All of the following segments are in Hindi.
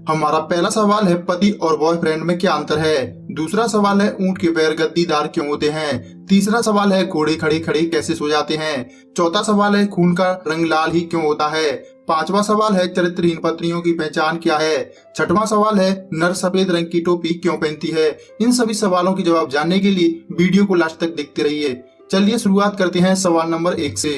हमारा पहला सवाल है, पति और बॉयफ्रेंड में क्या अंतर है। दूसरा सवाल है, ऊंट के पैर गद्दीदार क्यों होते हैं। तीसरा सवाल है, घोड़े खड़े खड़े कैसे सो जाते हैं। चौथा सवाल है, खून का रंग लाल ही क्यों होता है। पांचवा सवाल है, चरित्रहीन पत्नियों की पहचान क्या है। छठवां सवाल है, नर सफेद रंग की टोपी क्यों पहनती है। इन सभी सवालों के जवाब जानने के लिए वीडियो को लास्ट तक देखते रहिए। चलिए शुरुआत करते हैं सवाल नंबर 1 से।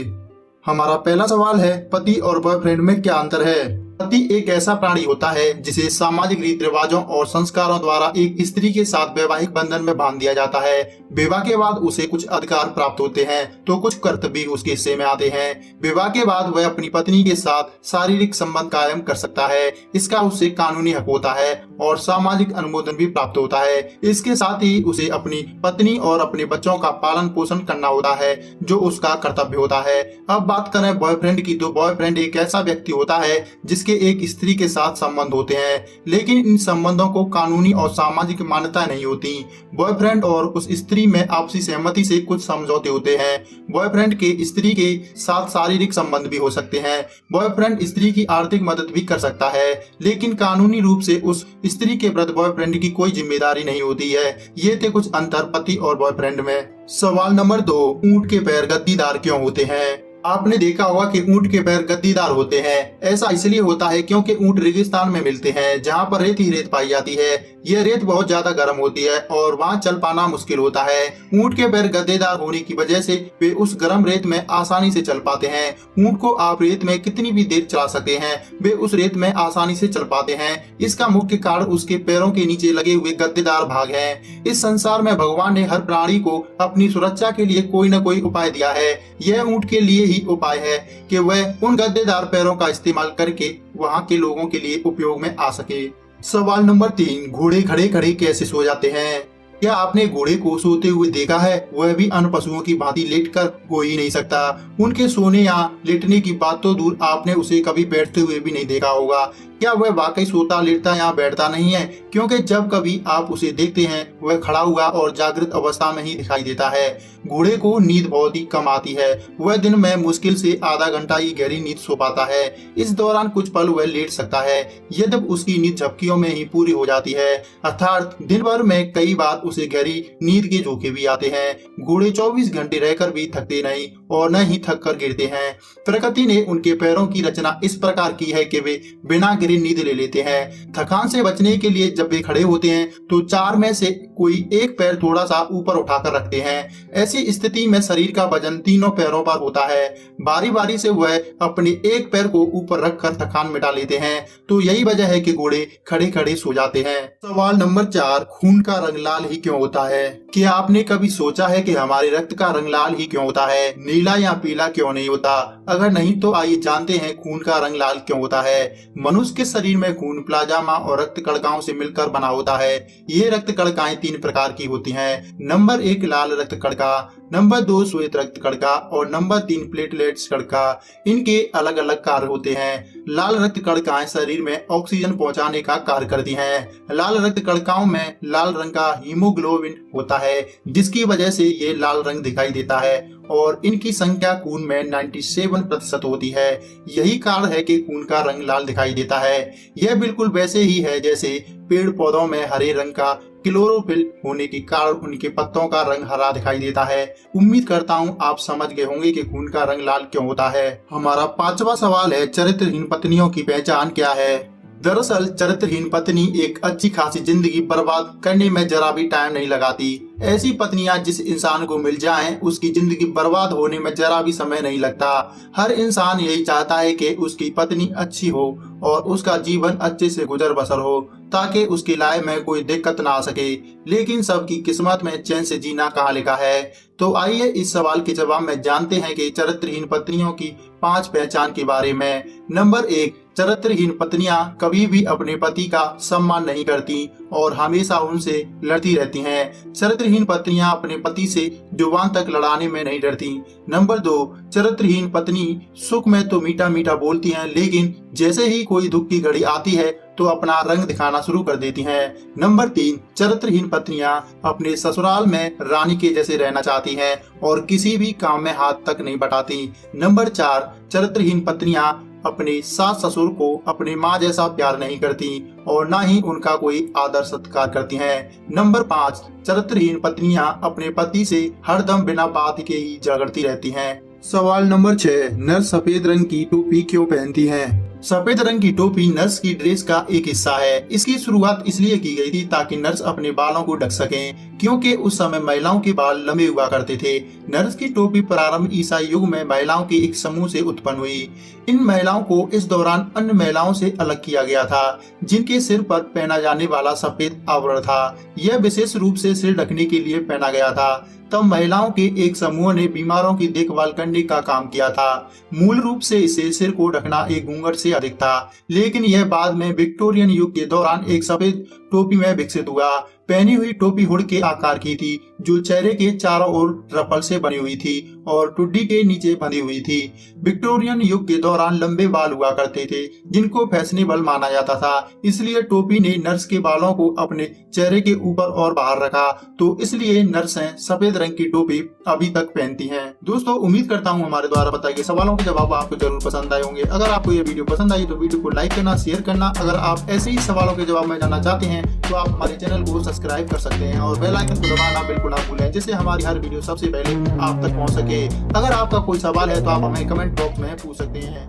हमारा पहला सवाल है, पति और बॉयफ्रेंड में क्या अंतर है। पति एक ऐसा प्राणी होता है जिसे सामाजिक रीति रिवाजों और संस्कारों द्वारा एक स्त्री के साथ वैवाहिक बंधन में बांध दिया जाता है। विवाह के बाद उसे कुछ अधिकार प्राप्त होते हैं तो कुछ कर्तव्य उसके हिस्से में आते हैं। विवाह के बाद वह अपनी पत्नी के साथ शारीरिक संबंध कायम कर सकता है। इसका उसे कानूनी हक होता है और सामाजिक अनुमोदन भी प्राप्त होता है। इसके साथ ही उसे अपनी पत्नी और अपने बच्चों का पालन पोषण करना होता है, जो उसका कर्तव्य होता है। अब बात करें बॉयफ्रेंड की, तो बॉयफ्रेंड एक ऐसा व्यक्ति होता है जिसके एक स्त्री के साथ संबंध होते हैं, लेकिन इन संबंधों को कानूनी और सामाजिक मान्यता नहीं होती। बॉयफ्रेंड और उस स्त्री में आपसी सहमति से कुछ समझौते होते हैं। बॉयफ्रेंड के स्त्री के साथ शारीरिक संबंध भी हो सकते हैं। बॉयफ्रेंड स्त्री की आर्थिक मदद भी कर सकता है, लेकिन कानूनी रूप से उस स्त्री के प्रति बॉयफ्रेंड की कोई जिम्मेदारी नहीं होती है। ये थे कुछ अंतर पति और बॉयफ्रेंड में। सवाल नंबर 2, ऊंट के पैर गद्दीदार क्यों होते हैं। आपने देखा होगा कि ऊंट के पैर गद्दीदार होते हैं। ऐसा इसलिए होता है क्योंकि ऊंट रेगिस्तान में मिलते हैं, जहां पर रेत ही रेत पाई जाती है। यह रेत बहुत ज्यादा गर्म होती है और वहां चल पाना मुश्किल होता है। ऊंट के पैर गद्देदार होने की वजह से वे उस गर्म रेत में आसानी से चल पाते हैं। ऊंट को आप रेत में कितनी भी देर चला सकते हैं, वे उस रेत में आसानी से चल पाते हैं। इसका मुख्य कारण उसके पैरों के नीचे लगे हुए गद्देदार भाग हैं। इस संसार में भगवान ने हर प्राणी को अपनी सुरक्षा के लिए कोई न कोई उपाय दिया है। यह ऊंट के लिए उपाय है कि वह उन गद्देदार पैरों का इस्तेमाल करके वहां के लोगों के लिए उपयोग में आ सके। सवाल नंबर 3, घोड़े खड़े खड़े कैसे सो जाते हैं। क्या आपने घोड़े को सोते हुए देखा है। वह भी अन्य पशुओं की भांति लेटकर हो ही नहीं सकता। उनके सोने या लेटने की बात तो दूर, आपने उसे कभी बैठते हुए भी नहीं देखा होगा। क्या वह वाकई सोता लेटता या बैठता नहीं है, क्योंकि जब कभी आप उसे देखते हैं वह खड़ा हुआ और जागृत अवस्था में ही दिखाई देता है। घोड़े को नींद बहुत ही कम आती है। वह दिन में मुश्किल से आधा घंटा ही गहरी नींद सो पाता है। इस दौरान कुछ पल वह लेट सकता है, यद्यपि उसकी नींद झपकियों में ही पूरी हो जाती है। अर्थात दिन भर में कई बार उसे गहरी नींद के झोंके भी आते हैं। घोड़े 24 घंटे रहकर भी थकते नहीं और न ही थक कर गिरते हैं। प्रकृति ने उनके पैरों की रचना इस प्रकार की है कि वे बिना गिरे नींद ले लेते हैं। थकान से बचने के लिए जब वे खड़े होते हैं तो 4 में से कोई एक पैर थोड़ा सा ऊपर उठाकर रखते हैं। ऐसी स्थिति में शरीर का वजन तीनों पैरों पर होता है। बारी बारी से वह अपने एक पैर को ऊपर रखकर थकान मिटा लेते हैं। तो यही वजह है कि घोड़े खड़े खड़े सो जाते हैं। सवाल नंबर 4, खून का रंग लाल ही क्यों होता है। क्या आपने कभी सोचा है कि हमारे रक्त का रंग लाल ही क्यों होता है, नीला या पीला क्यों नहीं होता। अगर नहीं तो आइए जानते हैं खून का रंग लाल क्यों होता है। मनुष्य के शरीर में खून प्लाज्मा और रक्त कणिकाओं से मिलकर बना होता है। ये रक्त कणिकाएं 3 प्रकार की होती हैं। नंबर 1 लाल रक्त कणिका, नंबर 2 श्वेत रक्त कणिका और नंबर 3 प्लेटलेट्स कणिका। इनके अलग अलग कार्य होते हैं। लाल रक्त कणिकाएं शरीर में ऑक्सीजन पहुंचाने का कार्य करती हैं। लाल रक्त कणिकाओं में लाल रंग का हीमोग्लोबिन होता है, जिसकी वजह से ये लाल रंग दिखाई देता है और इनकी संख्या खून में 97% होती है। यही कारण है कि खून का रंग लाल दिखाई देता है। यह बिल्कुल वैसे ही है जैसे पेड़ पौधों में हरे रंग का क्लोरोफिल होने के कारण उनके पत्तों का रंग हरा दिखाई देता है। उम्मीद करता हूँ आप समझ गए होंगे कि खून का रंग लाल क्यों होता है। हमारा 5वां सवाल है, चरित्रहीन पत्नियों की पहचान क्या है। दरअसल चरित्रहीन पत्नी एक अच्छी खासी जिंदगी बर्बाद करने में जरा भी टाइम नहीं लगाती। ऐसी पत्नियां जिस इंसान को मिल जाएं, उसकी जिंदगी बर्बाद होने में जरा भी समय नहीं लगता। हर इंसान यही चाहता है कि उसकी पत्नी अच्छी हो और उसका जीवन अच्छे से गुजर बसर हो, ताकि उसकी लाइफ में कोई दिक्कत ना आ सके। लेकिन सबकी किस्मत में चैन से जीना कहाँ लिखा है। तो आइए इस सवाल के जवाब में जानते हैं कि चरित्रहीन पत्नियों की 5 पहचान के बारे में। नंबर 1, चरित्रहीन पत्नियां कभी भी अपने पति का सम्मान नहीं करती और हमेशा उनसे लड़ती रहती हैं। चरित्रहीन पत्नियां अपने पति से जुबान तक लड़ाने में नहीं डरती। नंबर 2, चरित्रहीन पत्नी सुख में तो मीठा मीठा बोलती हैं, लेकिन जैसे ही कोई दुख की घड़ी आती है तो अपना रंग दिखाना शुरू कर देती हैं। नंबर 3, चरित्रहीन पत्नियां अपने ससुराल में रानी के जैसे रहना चाहती हैं और किसी भी काम में हाथ तक नहीं बटाती। नंबर 4, चरित्रहीन पत्नियां अपने सास ससुर को अपने माँ जैसा प्यार नहीं करती और न ही उनका कोई आदर सत्कार करती हैं। नंबर 5, चरित्रहीन पत्नियां अपने पति से हरदम बिना बात के ही झगड़ती रहती हैं। सवाल नंबर 6, नर्स सफेद रंग की टोपी क्यों पहनती हैं? सफेद रंग की टोपी नर्स की ड्रेस का एक हिस्सा है। इसकी शुरुआत इसलिए की गई थी ताकि नर्स अपने बालों को ढक सकें, क्योंकि उस समय महिलाओं के बाल लंबे हुआ करते थे। नर्स की टोपी प्रारंभ ईसाई युग में महिलाओं के एक समूह से उत्पन्न हुई। इन महिलाओं को इस दौरान अन्य महिलाओं से अलग किया गया था, जिनके सिर पर पहना जाने वाला सफेद आवरण था। यह विशेष रूप से सिर ढकने के लिए पहना गया था। तब महिलाओं के एक समूह ने बीमारों की देखभाल करने का काम किया था। मूल रूप से इसे सिर को ढकना एक घूंघट से अधिक था, लेकिन यह बाद में विक्टोरियन युग के दौरान एक सफेद टोपी में विकसित हुआ। पहनी हुई टोपी हुड के आकार की थी, जो चेहरे के चारों ओर रपल से बनी हुई थी और टुड्डी के नीचे बंधी हुई थी। विक्टोरियन युग के दौरान लंबे बाल हुआ करते थे, जिनको फैशनेबल माना जाता था। इसलिए टोपी ने नर्स के बालों को अपने चेहरे के ऊपर और बाहर रखा, तो इसलिए नर्सें सफेद रंग की टोपी अभी तक पहनती हैं। दोस्तों, उम्मीद करता हूँ हमारे द्वारा बताए गए सवालों के जवाब आपको जरूर पसंद आए होंगे। अगर आपको ये वीडियो पसंद आई तो वीडियो को लाइक करना, शेयर करना। अगर आप ऐसे ही सवालों के जवाब में जानना चाहते हैं तो आप हमारे चैनल को सब्सक्राइब कर सकते हैं और बेल आइकन को दबाना बिल्कुल ना भूलें, जिससे हमारी हर वीडियो सबसे पहले आप तक पहुंच सके। अगर आपका कोई सवाल है तो आप हमें कमेंट बॉक्स में पूछ सकते हैं।